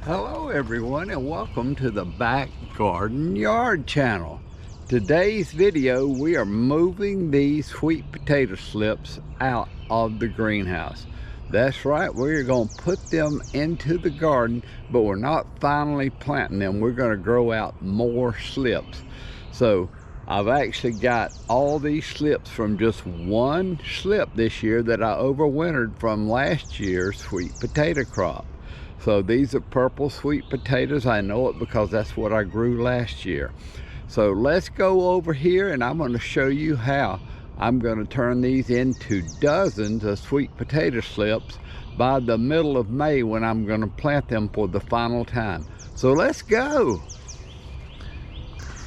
Hello everyone, and welcome to the Back Garden Yard channel. Today's video, we are moving these sweet potato slips out of the greenhouse. That's right, we're going to put them into the garden, but we're not finally planting them. We're going to grow out more slips. So I've actually got all these slips from just one slip this year that I overwintered from last year's sweet potato crop. So these are purple sweet potatoes. I know it because that's what I grew last year. So let's go over here and I'm going to show you how I'm going to turn these into dozens of sweet potato slips by the middle of May when I'm going to plant them for the final time. So let's go.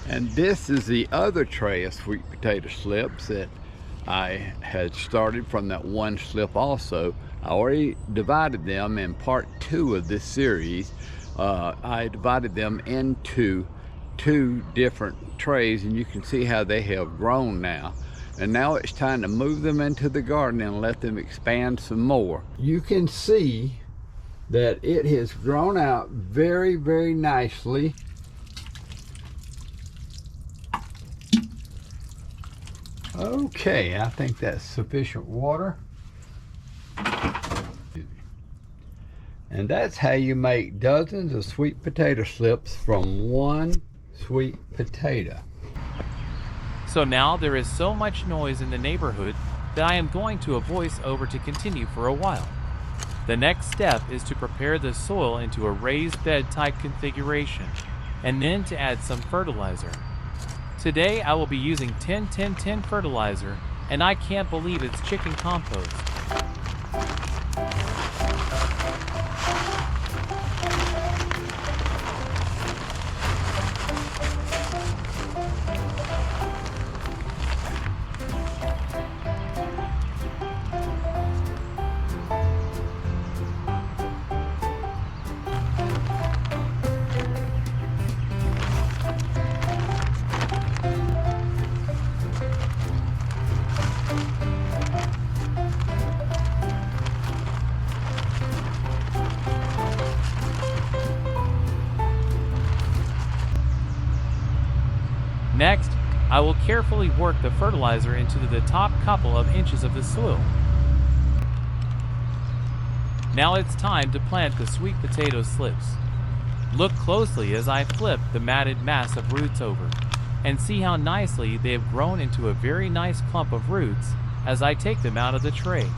And this is the other tray of sweet potato slips that I had started from that one slip also. I already divided them in part 2 of this series. I divided them into 2 different trays, and you can see how they have grown now. And now it's time to move them into the garden and let them expand some more. You can see that it has grown out very, very nicely. Okay, I think that's sufficient water. And that's how you make dozens of sweet potato slips from one sweet potato. So now there is so much noise in the neighborhood that I am going to a voiceover to continue for a while. The next step is to prepare the soil into a raised bed type configuration, and then to add some fertilizer. Today I will be using 10-10-10 fertilizer, and I can't believe it's chicken compost. Next, I will carefully work the fertilizer into the top couple of inches of the soil. Now it's time to plant the sweet potato slips. Look closely as I flip the matted mass of roots over, and see how nicely they have grown into a very nice clump of roots as I take them out of the tray.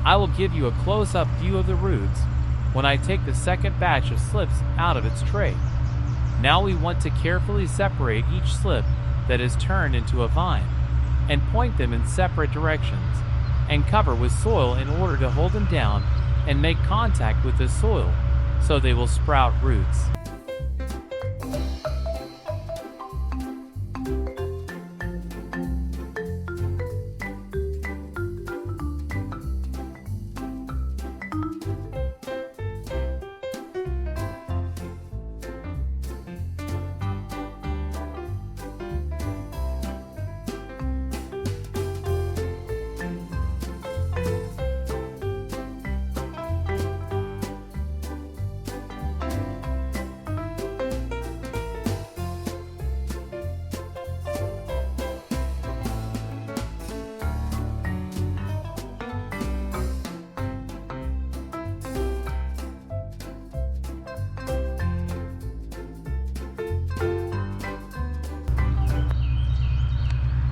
I will give you a close-up view of the roots when I take the second batch of slips out of its tray. Now we want to carefully separate each slip that is turned into a vine, and point them in separate directions, and cover with soil in order to hold them down and make contact with the soil so they will sprout roots.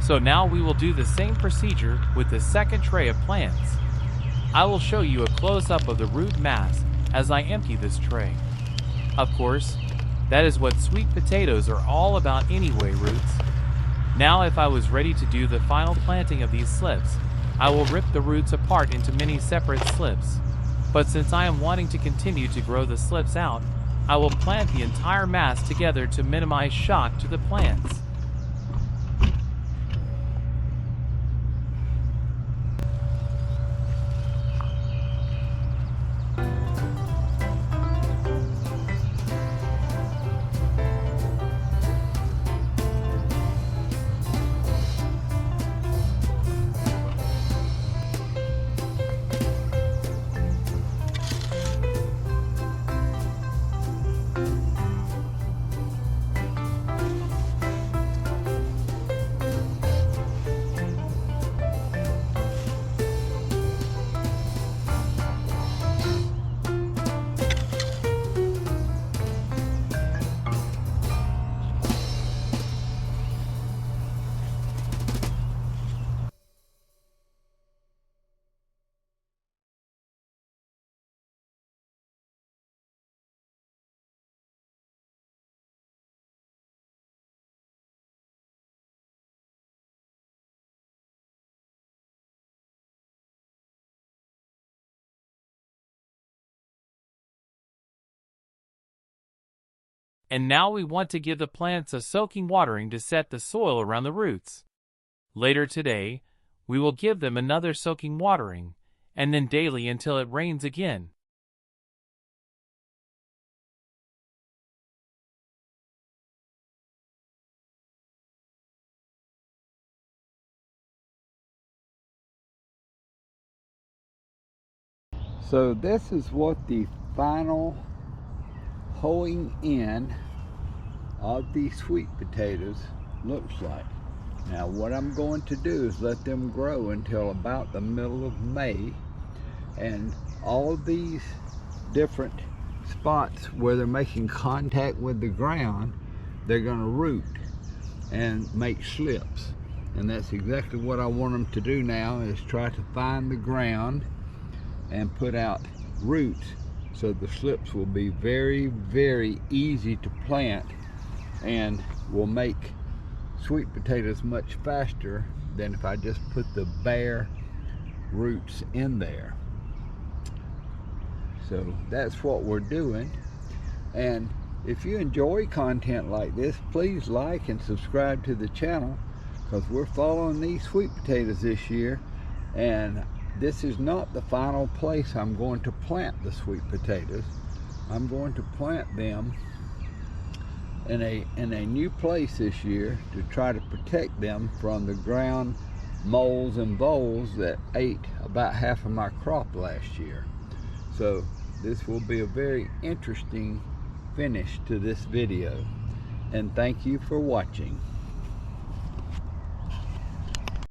So now we will do the same procedure with the second tray of plants. I will show you a close-up of the root mass as I empty this tray. Of course, that is what sweet potatoes are all about anyway, roots. Now if I was ready to do the final planting of these slips, I will rip the roots apart into many separate slips. But since I am wanting to continue to grow the slips out, I will plant the entire mass together to minimize shock to the plants. And now we want to give the plants a soaking watering to set the soil around the roots. Later today, we will give them another soaking watering, and then daily until it rains again. So this is what the final hoeing in of these sweet potatoes looks like. Now what I'm going to do is let them grow until about the middle of May, and all of these different spots where they're making contact with the ground, they're going to root and make slips, and that's exactly what I want them to do now, is try to find the ground and put out roots, so the slips will be very, very easy to plant and will make sweet potatoes much faster than if I just put the bare roots in there. So that's what we're doing. And if you enjoy content like this, please like and subscribe to the channel, because we're following these sweet potatoes this year, and this is not the final place I'm going to plant the sweet potatoes. I'm going to plant them in a new place this year to try to protect them from the ground moles and voles that ate about half of my crop last year. So this will be a very interesting finish to this video, and thank you for watching.